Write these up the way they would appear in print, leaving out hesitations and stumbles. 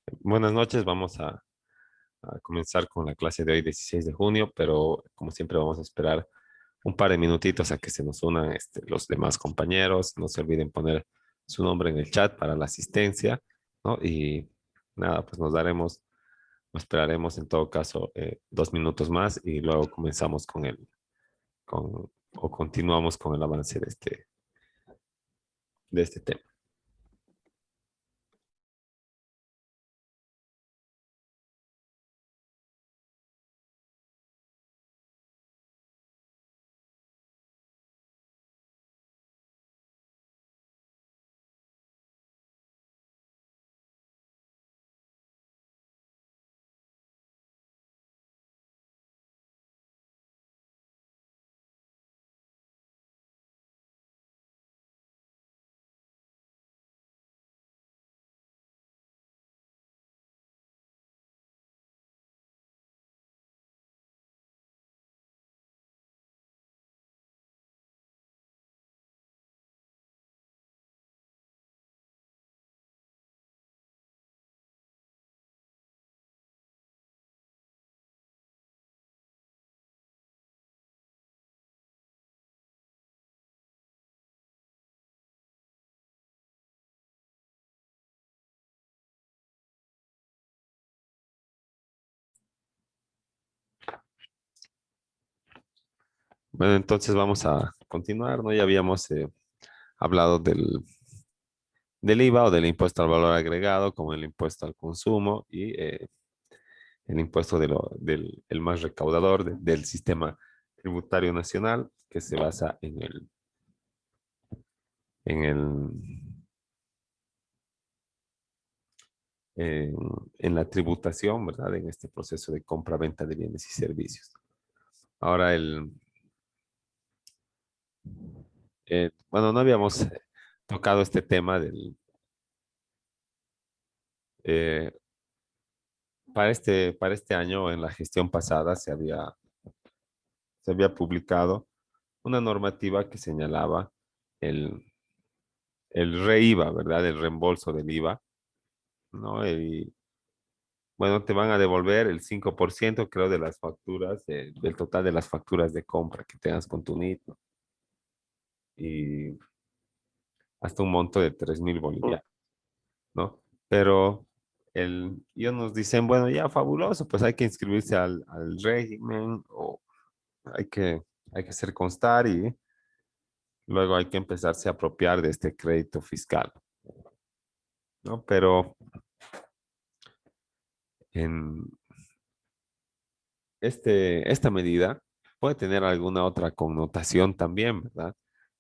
Buenas noches, vamos a comenzar con la clase de hoy, 16 de junio, pero como siempre vamos a esperar un par de minutitos a que se nos unan los demás compañeros. No se olviden poner su nombre en el chat para la asistencia, ¿no? Y nada, pues o esperaremos en todo caso 2 minutos más y luego comenzamos o continuamos con el avance de este tema. Bueno, entonces vamos a continuar, ¿no? Ya habíamos hablado del IVA o del impuesto al valor agregado, como el impuesto al consumo y el impuesto del el más recaudador del sistema tributario nacional, que se basa en el, en, en la tributación, ¿verdad? En este proceso de compra-venta de bienes y servicios. Ahora, bueno, no habíamos tocado este tema eh, para este año, en la gestión pasada, se había publicado una normativa que señalaba el, el REIVA, ¿verdad? El reembolso del IVA, ¿no? Y bueno, te van a devolver el 5%, creo, de las facturas, del total de las facturas de compra que tengas con tu NIT, ¿no? Y hasta un monto de 3.000 bolivianos, ¿no? Pero ellos nos dicen, bueno, ya fabuloso, pues hay que inscribirse al régimen o hay que, hay que hacer constar y luego hay que empezarse a apropiar de este crédito fiscal, ¿no? Pero en esta medida puede tener alguna otra connotación también, ¿verdad?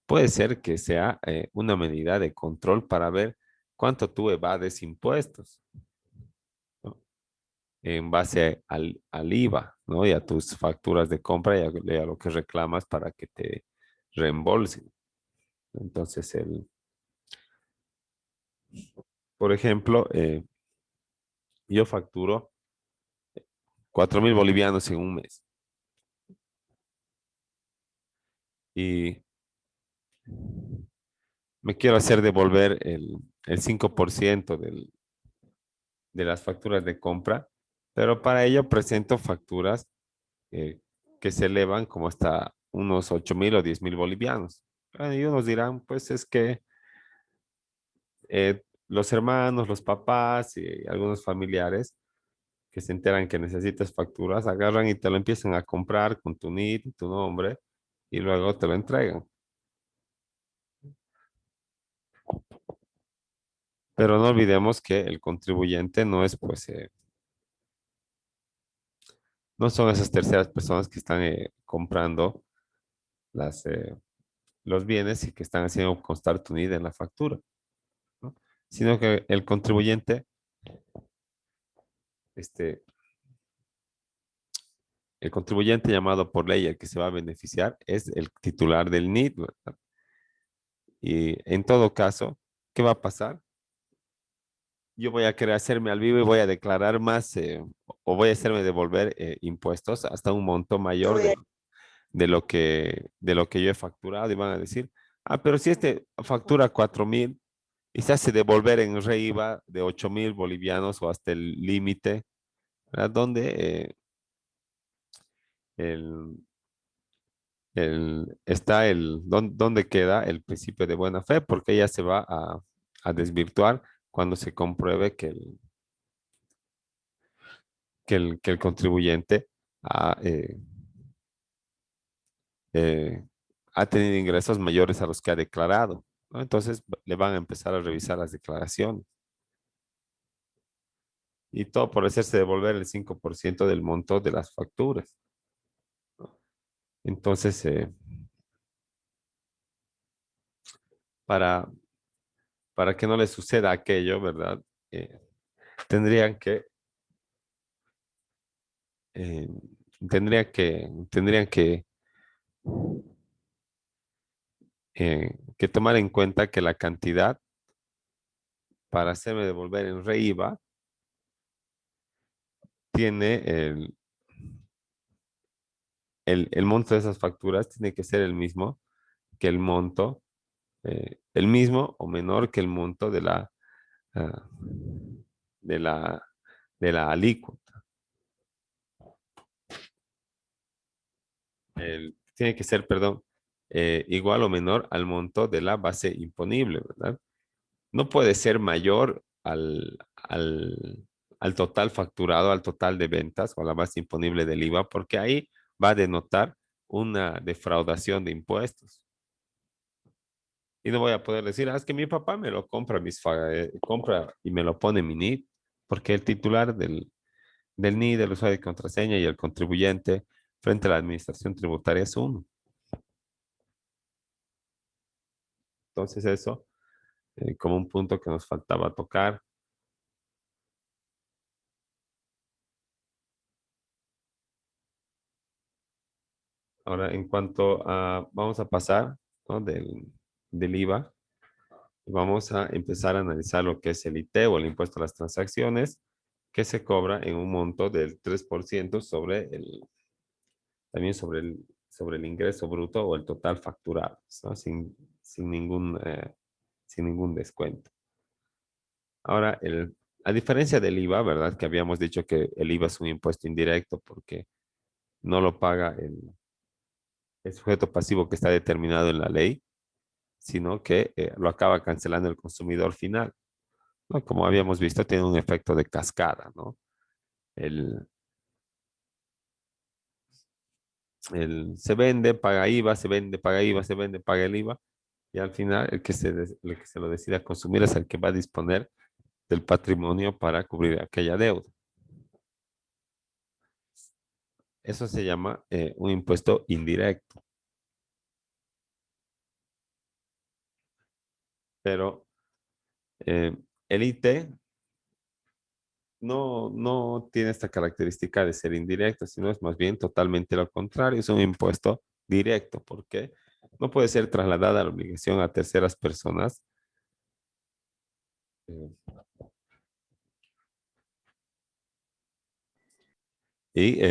Puede ser que sea una medida de control para ver cuánto tú evades impuestos, ¿no? En base al IVA, ¿no? Y a tus facturas de compra y a lo que reclamas para que te reembolsen. Entonces, por ejemplo, yo facturo 4.000 bolivianos en un mes y me quiero hacer devolver el 5% de las facturas de compra, pero para ello presento facturas eh, que se elevan como hasta unos 8.000 o 10.000 bolivianos. Y unos dirán, pues es que los hermanos, los papás y algunos familiares que se enteran que necesitas facturas, agarran y te lo empiezan a comprar con tu NIT y tu nombre y luego te lo entregan. Pero no olvidemos que el contribuyente no es, pues, no son esas terceras personas que están comprando las, los bienes y que están haciendo constar tu NID en la factura, ¿no? Sino que este, el contribuyente llamado por ley, el que se va a beneficiar, es el titular del NID, ¿verdad? Y en todo caso, ¿qué va a pasar? Yo voy a querer hacerme al vivo y voy a declarar más o voy a hacerme devolver impuestos hasta un monto mayor de lo que yo he facturado y van a decir, ah, pero si este factura 4.000 y se hace devolver en REIVA de 8.000 bolivianos o hasta el límite, ¿verdad? Donde el, donde queda el principio de buena fe, porque ella se va a desvirtuar cuando se compruebe que el contribuyente ha, eh, eh, ha tenido ingresos mayores a los que ha declarado, ¿no? Entonces le van a empezar a revisar las declaraciones. Y todo por hacerse devolver el 5% del monto de las facturas. Entonces, para, para que no le suceda aquello, ¿verdad? Eh, tendrían que, eh, tendrían que tomar en cuenta que la cantidad para hacerme devolver en REIVA tiene el monto de esas facturas tiene que ser el mismo que el monto, el mismo o menor que el monto ah, de la, de la alícuota. Tiene que ser, perdón, igual o menor al monto de la base imponible, ¿verdad? No puede ser mayor al total facturado, al total de ventas o a la base imponible del IVA, porque ahí va a denotar una defraudación de impuestos. Y no voy a poder decir, es que mi papá me lo compra, compra y me lo pone en mi NID, porque el titular del NID, el usuario de contraseña y el contribuyente frente a la administración tributaria es uno. Entonces eso, como un punto que nos faltaba tocar. Ahora, en cuanto a, vamos a pasar, ¿no? del IVA, vamos a empezar a analizar lo que es el IT o el impuesto a las transacciones, que se cobra en un monto del 3% también sobre el ingreso bruto o el total facturado, ¿no? Sin ningún descuento. Ahora, a diferencia del IVA, ¿verdad? Que habíamos dicho que el IVA es un impuesto indirecto porque no lo paga el sujeto pasivo que está determinado en la ley, sino que lo acaba cancelando el consumidor final, ¿no? Como habíamos visto, tiene un efecto de cascada, ¿no? El, se vende, paga IVA, se vende, paga IVA, se vende, paga el IVA, y al final el que se lo decida consumir es el que va a disponer del patrimonio para cubrir aquella deuda. Eso se llama un impuesto indirecto, pero el IT no tiene esta característica de ser indirecto, sino es más bien totalmente lo contrario, es un impuesto directo, porque no puede ser trasladada la obligación a terceras personas. eh, y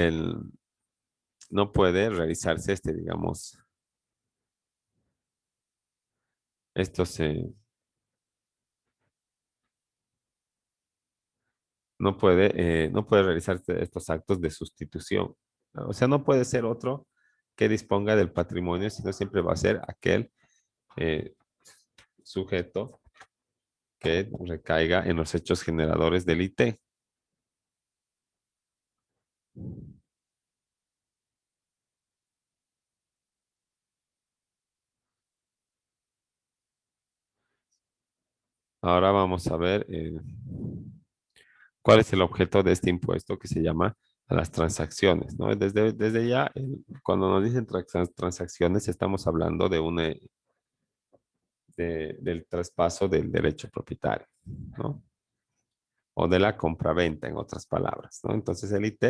no puede realizarse digamos, estos, no puede realizarse estos actos de sustitución, ¿no? O sea, no puede ser otro que disponga del patrimonio, sino siempre va a ser aquel eh, sujeto que recaiga en los hechos generadores del IT. Ahora vamos a ver cuál es el objeto de este impuesto que se llama a las transacciones, ¿no? Desde ya, cuando nos dicen transacciones, estamos hablando del traspaso del derecho propietario, ¿no? O de la compraventa, en otras palabras, ¿no? Entonces el IT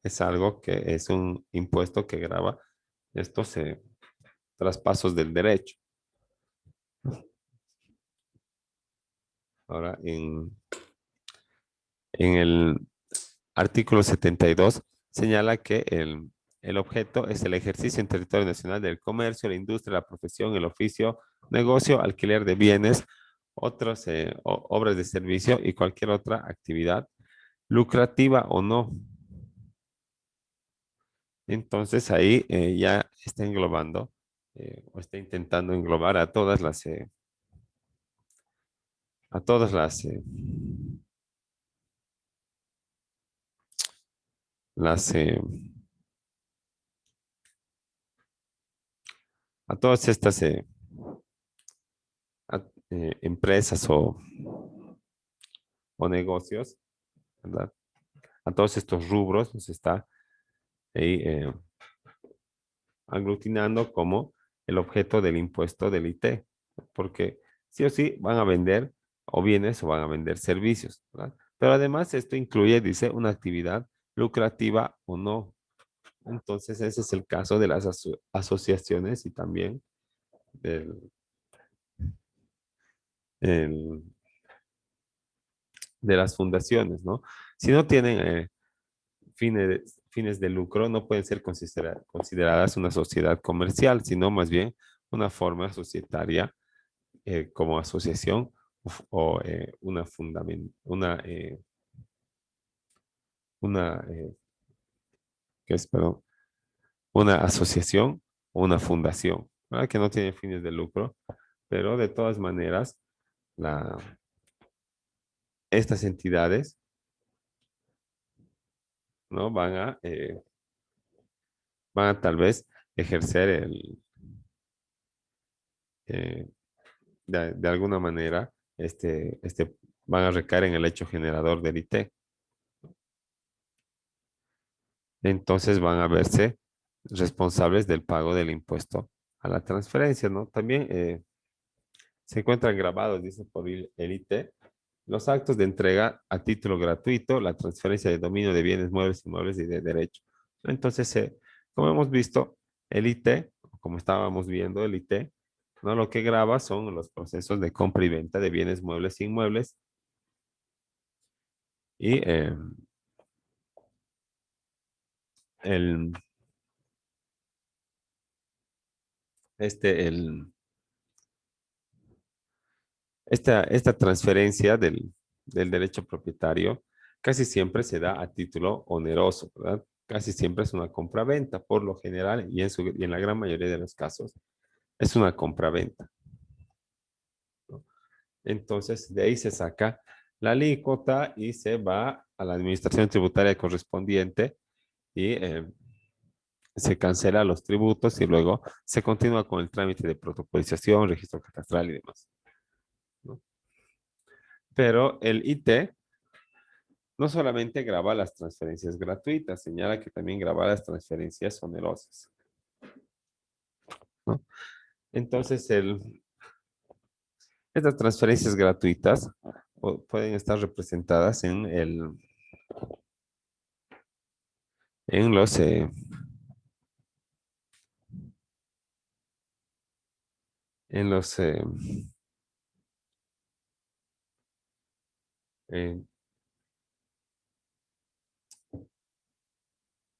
es algo que es un impuesto que grava estos traspasos del derecho. Ahora, en el artículo 72 señala que el objeto es el ejercicio en territorio nacional del comercio, la industria, la profesión, el oficio, negocio, alquiler de bienes otras obras de servicio y cualquier otra actividad, lucrativa o no. Entonces ahí ya está englobando o está intentando englobar a todas a todas las, a todas estas empresas o negocios, ¿verdad? A todos estos rubros nos está ahí aglutinando como el objeto del impuesto del IT, porque sí o sí van a vender o bienes o van a vender servicios, ¿verdad? Pero además esto incluye, dice, una actividad lucrativa o no. Entonces ese es el caso de las asociaciones y también del, el- de las fundaciones, ¿no? Si no tienen fines de lucro, no pueden ser consideradas una sociedad comercial, sino más bien una forma societaria como asociación una, ¿qué es, perdón? Una asociación o una fundación, ¿verdad? Que no tiene fines de lucro, pero de todas maneras, la, estas entidades, ¿no? Van a tal vez ejercer eh, de alguna manera, van a recaer en el hecho generador del IT. Entonces van a verse responsables del pago del impuesto a la transferencia, ¿no? También se encuentran grabados, dice por el IT, los actos de entrega a título gratuito, la transferencia de dominio de bienes muebles, inmuebles y de derecho. Entonces, como hemos visto, el IT, como estábamos viendo, el IT, ¿no? Lo que graba son los procesos de compra y venta de bienes muebles e inmuebles y el, este, el, esta transferencia del derecho propietario casi siempre se da a título oneroso, ¿verdad? Casi siempre es una compraventa, por lo general, y en la gran mayoría de los casos, es una compraventa, ¿no? Entonces, de ahí se saca la alícuota y se va a la administración tributaria correspondiente y se cancela los tributos y luego se continúa con el trámite de protocolización, registro catastral y demás, ¿no? Pero el IT no solamente graba las transferencias gratuitas, señala que también graba las transferencias onerosas, ¿no? Entonces, estas transferencias gratuitas pueden estar representadas en en los, eh,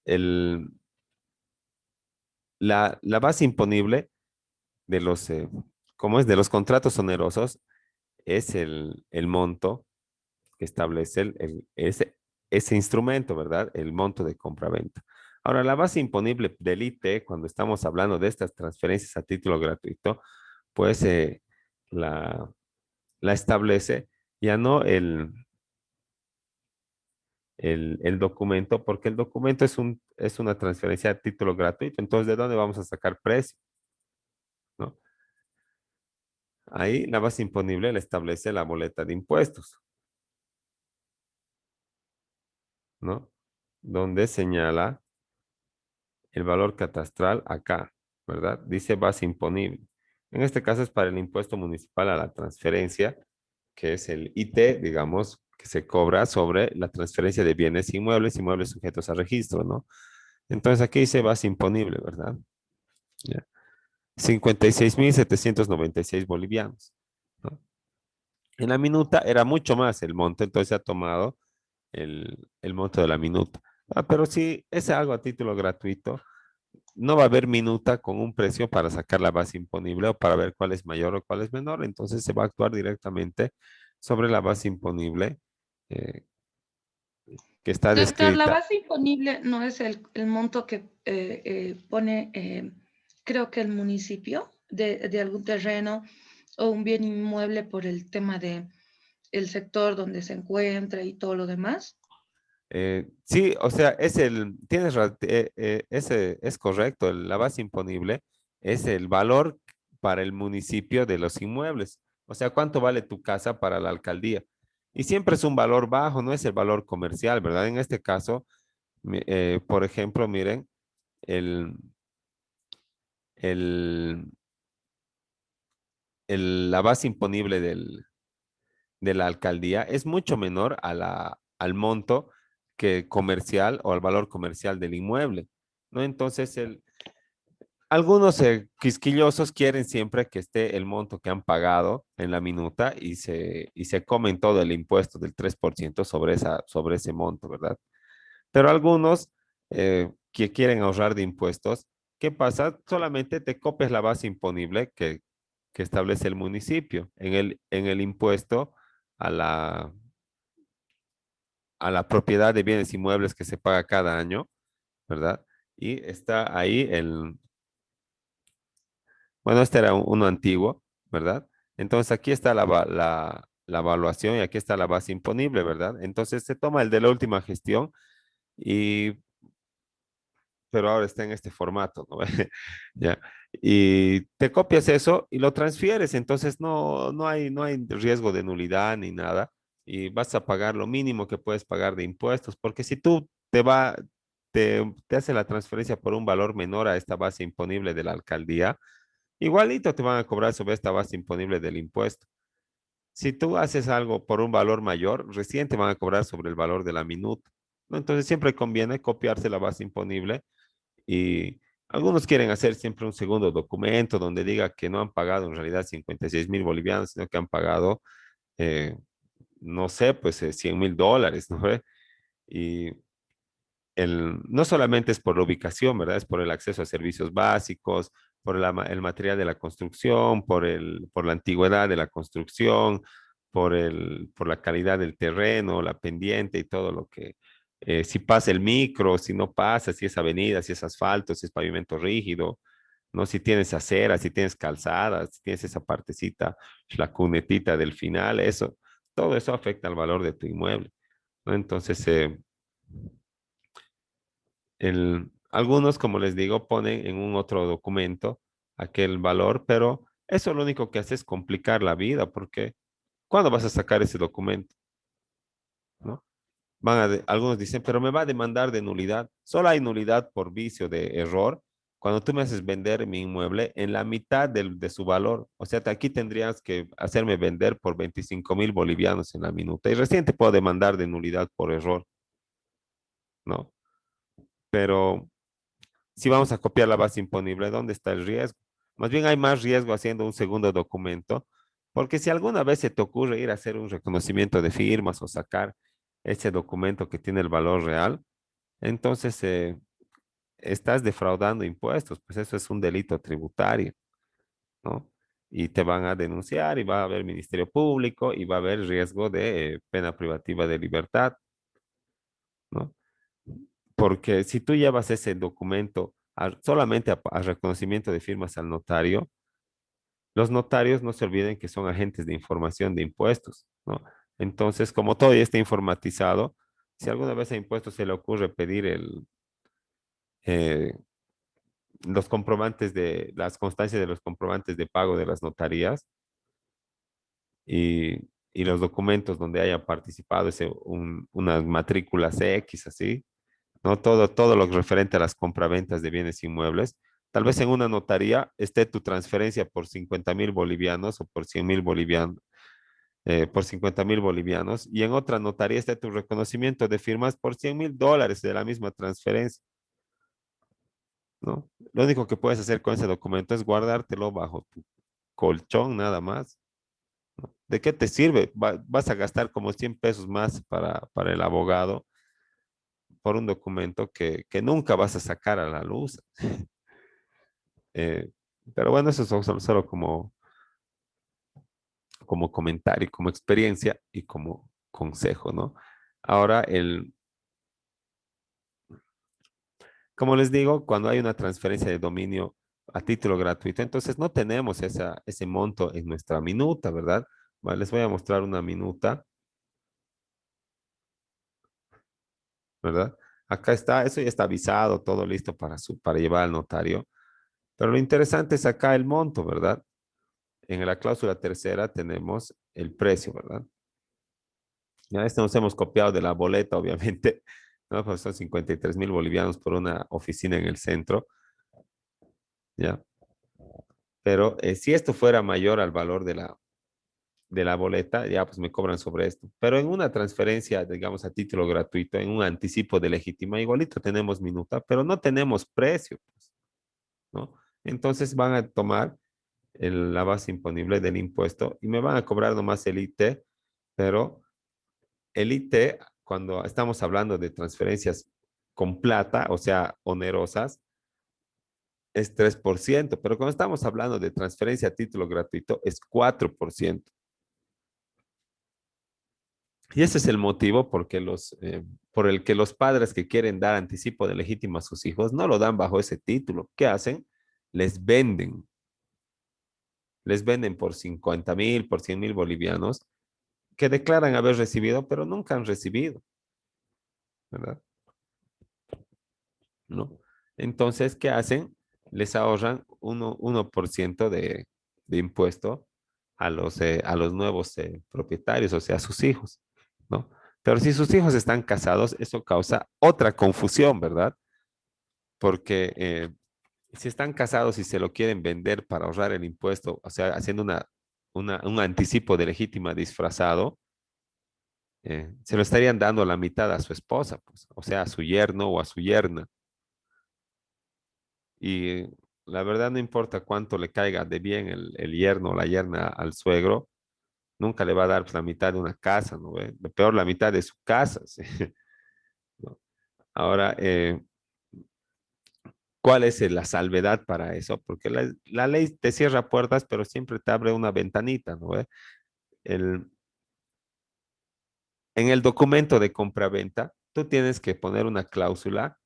el, la base imponible de ¿cómo es? De los contratos onerosos es el monto que establece ese instrumento, ¿verdad? El monto de compra-venta. Ahora, la base imponible del IT, cuando estamos hablando de estas transferencias a título gratuito, pues la, la establece ya no el documento, porque el documento es una transferencia a título gratuito. Entonces, ¿de dónde vamos a sacar precio? ¿No? Ahí la base imponible la establece la boleta de impuestos, ¿no? Donde señala el valor catastral acá, ¿verdad? Dice base imponible. En este caso es para el impuesto municipal a la transferencia, que es el IT, digamos, que se cobra sobre la transferencia de bienes inmuebles, inmuebles sujetos a registro, ¿no? Entonces aquí dice base imponible, ¿verdad? Ya. 56.796 bolivianos, ¿no? En la minuta era mucho más el monto, entonces se ha tomado el monto de la minuta. Ah, pero si es algo a título gratuito, no va a haber minuta con un precio para sacar la base imponible o para ver cuál es mayor o cuál es menor. Entonces se va a actuar directamente sobre la base imponible eh, que está Doctor, la descrita. base imponible no es el monto que pone, creo que el municipio de algún terreno o un bien inmueble por el tema de el sector donde se encuentra y todo lo demás. Sí, o sea, ese es correcto, la base imponible es el valor para el municipio de los inmuebles. O sea, ¿cuánto vale tu casa para la alcaldía? Y siempre es un valor bajo, no es el valor comercial, ¿verdad? En este caso, por ejemplo, miren, el, el, la base imponible de la alcaldía es mucho menor a al monto que comercial o al valor comercial del inmueble, ¿no? Entonces, algunos quisquillosos quieren siempre que esté el monto que han pagado en la minuta y se comen todo el impuesto del 3% sobre sobre ese monto, ¿verdad? Pero algunos que quieren ahorrar de impuestos, ¿qué pasa? Solamente te copias la base imponible que establece el municipio en el impuesto a a la propiedad de bienes inmuebles que se paga cada año, ¿verdad? Y está ahí bueno, este era uno antiguo, ¿verdad? Entonces aquí está la evaluación y aquí está la base imponible, ¿verdad? Entonces se toma el de la última gestión y pero ahora está en este formato, ¿no? Ya. Y te copias eso y lo transfieres, entonces no hay riesgo de nulidad ni nada y vas a pagar lo mínimo que puedes pagar de impuestos, porque si tú te hace la transferencia por un valor menor a esta base imponible de la alcaldía, igualito te van a cobrar sobre esta base imponible del impuesto. Si tú haces algo por un valor mayor, recién te van a cobrar sobre el valor de la minuta, ¿no? Entonces siempre conviene copiarse la base imponible y algunos quieren hacer siempre un segundo documento donde diga que no han pagado en realidad 56.000 bolivianos, sino que han pagado, eh, no sé, pues 100.000 dólares, ¿no ve? Y no solamente es por la ubicación, ¿verdad? Es por el acceso a servicios básicos, por el material de la construcción, por la antigüedad de la construcción, por la calidad del terreno, la pendiente y todo lo que, si pasa el micro, si no pasa, si es avenida, si es asfalto, si es pavimento rígido, ¿no? Si tienes acera, si tienes calzadas, si tienes esa partecita, la cunetita del final, eso, todo eso afecta al valor de tu inmueble, ¿no? Entonces, algunos, como les digo, ponen en un otro documento aquel valor, pero eso lo único que hace es complicar la vida, porque ¿cuándo vas a sacar ese documento? ¿No? Algunos dicen, pero me va a demandar de nulidad. Solo hay nulidad por vicio de error cuando tú me haces vender mi inmueble en la mitad de su valor. O sea, aquí tendrías que hacerme vender por 25.000 bolivianos en la minuta y recién te puedo demandar de nulidad por error, ¿no? Pero si vamos a copiar la base imponible, ¿dónde está el riesgo? Más bien hay más riesgo haciendo un segundo documento, porque si alguna vez se te ocurre ir a hacer un reconocimiento de firmas o sacar ese documento que tiene el valor real, entonces estás defraudando impuestos, pues eso es un delito tributario, ¿no? Y te van a denunciar y va a haber ministerio público y va a haber riesgo de pena privativa de libertad, ¿no? Porque si tú llevas ese documento solamente a reconocimiento de firmas al notario, los notarios no se olviden que son agentes de información de impuestos, ¿no? Entonces, como todo ya está informatizado, si alguna vez a impuestos se le ocurre pedir eh, los comprobantes las constancias de los comprobantes de pago de las notarías y los documentos donde haya participado unas matrículas X, así, ¿no? Todo lo referente a las compraventas de bienes inmuebles. Tal vez en una notaría esté tu transferencia por 50.000 bolivianos o por 100.000 bolivianos, por 50.000 bolivianos, y en otra notaría esté tu reconocimiento de firmas por 100.000 dólares de la misma transferencia, ¿no? Lo único que puedes hacer con ese documento es guardártelo bajo tu colchón, nada más. ¿De qué te sirve? Vas a gastar como 100 pesos más para el abogado por un documento que nunca vas a sacar a la luz. Eh, pero bueno, eso son solo como comentario, como experiencia y como consejo, ¿no? Ahora, como les digo, cuando hay una transferencia de dominio a título gratuito, entonces no tenemos ese monto en nuestra minuta, ¿verdad? Vale, les voy a mostrar una minuta, ¿verdad? Acá está, eso ya está avisado, todo listo para llevar al notario. Pero lo interesante es acá el monto, ¿verdad? En la cláusula tercera tenemos el precio, ¿verdad? Ya este nos hemos copiado de la boleta, obviamente, ¿no? Pues son 53.000 bolivianos por una oficina en el centro, ¿ya? Pero si esto fuera mayor al valor de la boleta, ya pues me cobran sobre esto. Pero en una transferencia, digamos, a título gratuito, en un anticipo de legítima, igualito tenemos minuta, pero no tenemos precio, pues, ¿no? Entonces van a tomar la base imponible del impuesto y me van a cobrar nomás el IT, pero el IT, cuando estamos hablando de transferencias con plata, o sea, onerosas, es 3%, pero cuando estamos hablando de transferencia a título gratuito, es 4%. Y ese es el motivo por el que los padres que quieren dar anticipo de legítimo a sus hijos no lo dan bajo ese título. ¿Qué hacen? Les venden. Les venden por 50.000, por 100.000 bolivianos, que declaran haber recibido, pero nunca han recibido, ¿verdad? ¿No? Entonces, ¿qué hacen? Les ahorran 1% de impuesto a los nuevos propietarios, o sea, a sus hijos, ¿no? Pero si sus hijos están casados, eso causa otra confusión, ¿verdad? Porque si están casados y se lo quieren vender para ahorrar el impuesto, o sea, haciendo un anticipo de legítima disfrazado, se lo estarían dando la mitad a su esposa, pues, o sea, a su yerno o a su yerna. Y la verdad no importa cuánto le caiga de bien el yerno o la yerna al suegro, nunca le va a dar pues, la mitad de una casa, ¿no ve? Lo peor, la mitad de su casa, ¿sí? ¿No? Ahora, ¿cuál es la salvedad para eso? Porque la ley te cierra puertas, pero siempre te abre una ventanita, ¿no ve? El, en el documento de compraventa, tú tienes que poner una cláusula,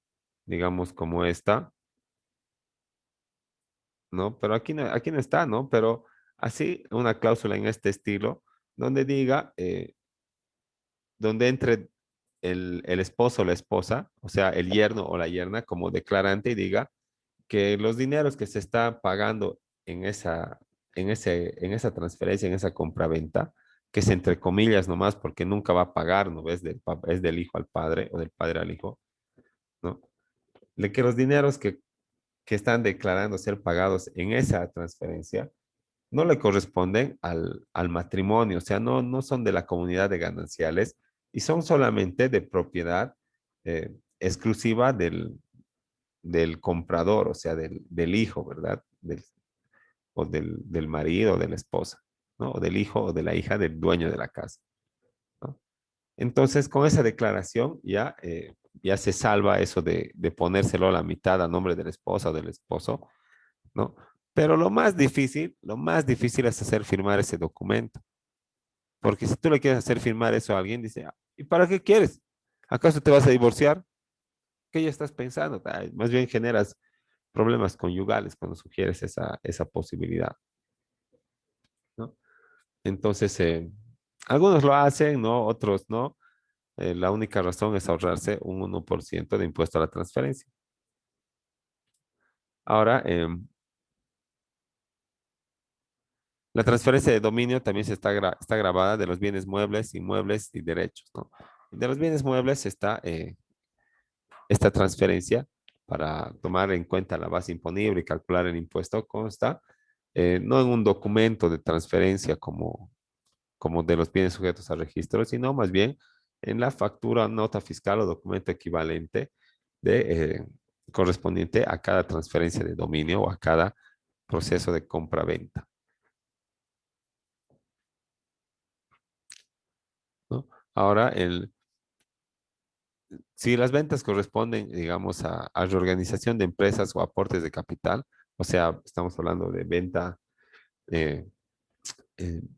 digamos como esta, ¿no? Pero aquí no está, ¿no? Pero así, una cláusula en este estilo, donde diga, donde entre el esposo o la esposa, o sea, el yerno o la yerna como declarante y diga que los dineros que se está pagando en esa transferencia, en esa compraventa, que es entre comillas nomás porque nunca va a pagar, ¿no ves? Es del hijo al padre o del padre al hijo, ¿no? De que los dineros que están declarando ser pagados en esa transferencia no le corresponden al matrimonio, o sea, no son de la comunidad de gananciales y son solamente de propiedad exclusiva del comprador, o sea, del hijo, ¿verdad? O del marido o de la esposa, ¿no? O del hijo o de la hija del dueño de la casa, ¿no? Entonces, con esa declaración ya se salva eso de ponérselo a la mitad a nombre de la esposa o del esposo, ¿no? Pero lo más difícil es hacer firmar ese documento. Porque si tú le quieres hacer firmar eso a alguien, dice, "Ah, ¿y para qué quieres? ¿Acaso te vas a divorciar? ¿Qué ya estás pensando?" Ay, más bien generas problemas conyugales cuando sugieres esa posibilidad, ¿no? Entonces, algunos lo hacen, ¿no? Otros no. La única razón es ahorrarse un 1% de impuesto a la transferencia. Ahora, la transferencia de dominio también está grabada de los bienes muebles, inmuebles y derechos, ¿no? De los bienes muebles está esta transferencia para tomar en cuenta la base imponible y calcular el impuesto consta no en un documento de transferencia como de los bienes sujetos a registro, sino más bien en la factura, nota fiscal o documento equivalente correspondiente a cada transferencia de dominio o a cada proceso de compra-venta, ¿no? Ahora, si las ventas corresponden, digamos, a reorganización de empresas o aportes de capital, O sea, estamos hablando de venta eh,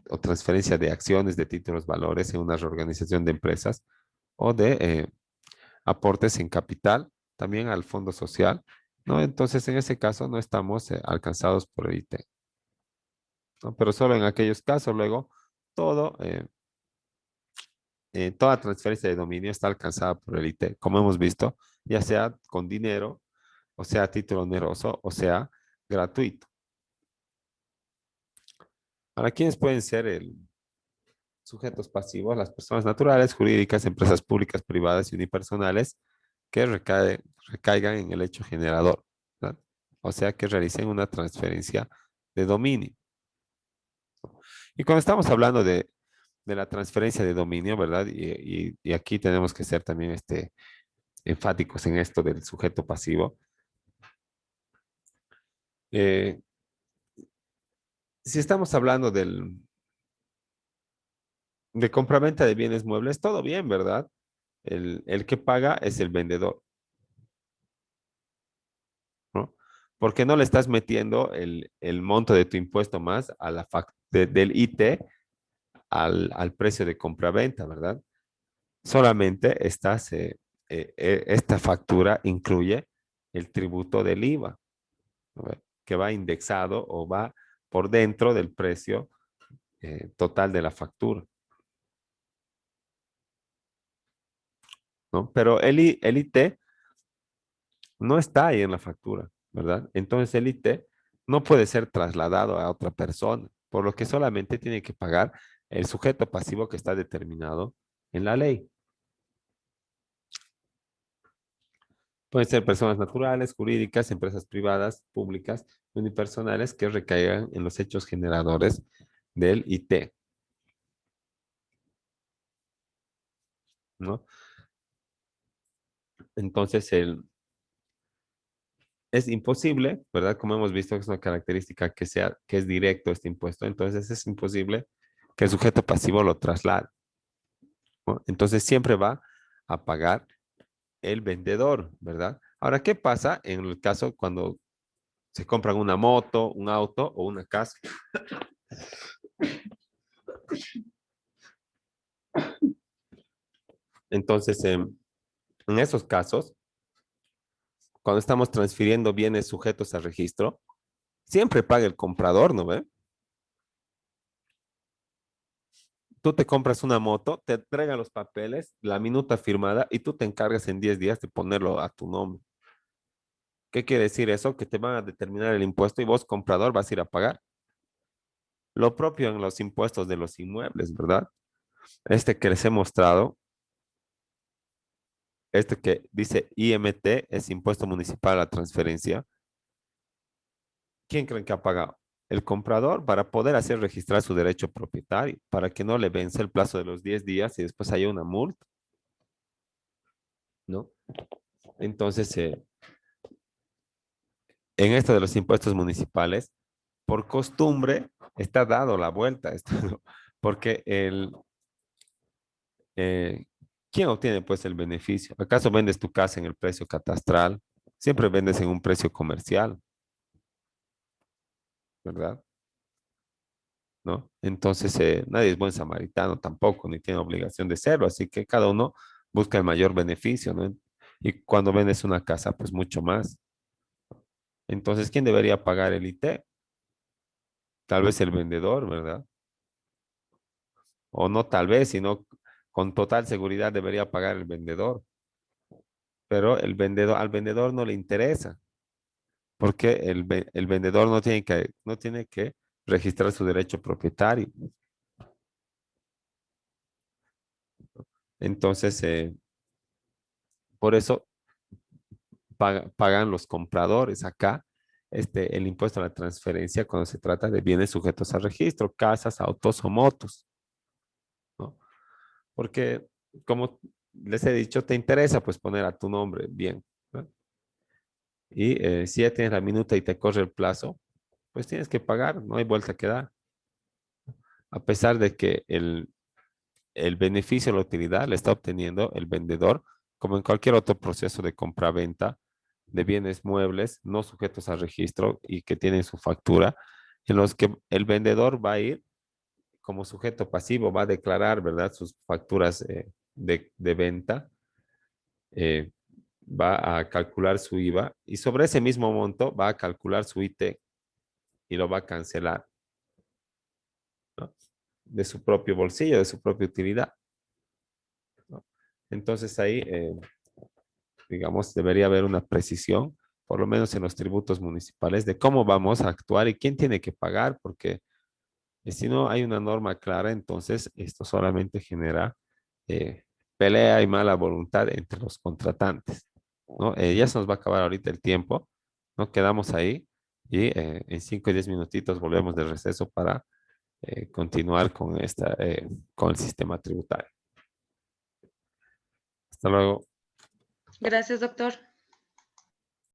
o transferencia de acciones, de títulos, valores en una reorganización de empresas o de aportes en capital, también al fondo social, ¿no? Entonces, en ese caso no estamos alcanzados por el IT, ¿no? Pero solo en aquellos casos, luego, todo, toda transferencia de dominio está alcanzada por el IT, como hemos visto, ya sea con dinero, o sea a título oneroso, o sea gratuito. Ahora, ¿quiénes pueden ser sujetos pasivos? Las personas naturales, jurídicas, empresas públicas, privadas y unipersonales que recaigan en el hecho generador, ¿verdad? O sea, que realicen una transferencia de dominio. Y cuando estamos hablando de la transferencia de dominio, ¿verdad? Y aquí tenemos que ser también enfáticos en esto del sujeto pasivo. Eh, si estamos hablando de compraventa de bienes muebles, todo bien, ¿verdad? El que paga es el vendedor, ¿no? Porque no le estás metiendo el monto de tu impuesto más a del IT al precio de compraventa, ¿verdad? Solamente esta factura incluye el tributo del IVA, ¿no? Que va indexado o va por dentro del precio total de la factura, ¿no? Pero el IT no está ahí en la factura, ¿verdad? Entonces el IT no puede ser trasladado a otra persona, por lo que solamente tiene que pagar el sujeto pasivo que está determinado en la ley. Pueden ser personas naturales, jurídicas, empresas privadas, públicas, unipersonales que recaigan en los hechos generadores del IT, ¿no? Entonces, es imposible, ¿verdad? Como hemos visto, que es una característica que es directo este impuesto, entonces es imposible que el sujeto pasivo lo traslade, ¿no? Entonces, siempre va a pagar el vendedor, ¿verdad? Ahora, ¿qué pasa en el caso cuando se compran una moto, un auto o una casa? Entonces, en esos casos, cuando estamos transfiriendo bienes sujetos a registro, siempre paga el comprador, ¿no ve? Tú te compras una moto, te entregan los papeles, la minuta firmada y tú te encargas en 10 días de ponerlo a tu nombre. ¿Qué quiere decir eso? Que te van a determinar el impuesto y vos, comprador, vas a ir a pagar. Lo propio en los impuestos de los inmuebles, ¿verdad? Este que les he mostrado, este que dice IMT, es impuesto municipal a la transferencia. ¿Quién creen que ha pagado? El comprador para poder hacer registrar su derecho propietario, para que no le vence el plazo de los 10 días y después haya una multa, ¿no? Entonces, en esto de los impuestos municipales, por costumbre, está dado la vuelta, esto, ¿no? Porque eh, ¿quién obtiene pues el beneficio? ¿Acaso vendes tu casa en el precio catastral? Siempre vendes en un precio comercial, ¿verdad? ¿No? Entonces, nadie es buen samaritano tampoco, ni tiene obligación de serlo, así que cada uno busca el mayor beneficio, ¿no? Y cuando vendes una casa, pues mucho más. Entonces, ¿quién debería pagar el IT? Tal vez el vendedor, ¿verdad? O no tal vez, sino con total seguridad debería pagar el vendedor. Pero al vendedor no le interesa, porque el vendedor no tiene que registrar su derecho propietario. Entonces, por eso pagan los compradores acá el impuesto a la transferencia cuando se trata de bienes sujetos a registro, casas, autos o motos, ¿no? Porque, como les he dicho, te interesa pues poner a tu nombre bien, ¿no? Y si ya tienes la minuta y te corre el plazo, pues tienes que pagar, no hay vuelta que dar. A pesar de que el beneficio o la utilidad le está obteniendo el vendedor, como en cualquier otro proceso de compra-venta, de bienes muebles no sujetos a registro y que tienen su factura, en los que el vendedor va a ir como sujeto pasivo, va a declarar, ¿verdad?, sus facturas de venta, eh, va a calcular su IVA y sobre ese mismo monto va a calcular su IT y lo va a cancelar, ¿no? De su propio bolsillo, de su propia utilidad, ¿no? Entonces ahí, digamos, debería haber una precisión, por lo menos en los tributos municipales, de cómo vamos a actuar y quién tiene que pagar, porque si no hay una norma clara, entonces esto solamente genera eh, pelea y mala voluntad entre los contratantes, ¿no? Ya se nos va a acabar ahorita el tiempo, ¿no? Quedamos ahí y en 5 o 10 minutitos volvemos del receso para continuar con el sistema tributario. Hasta luego. Gracias, doctor.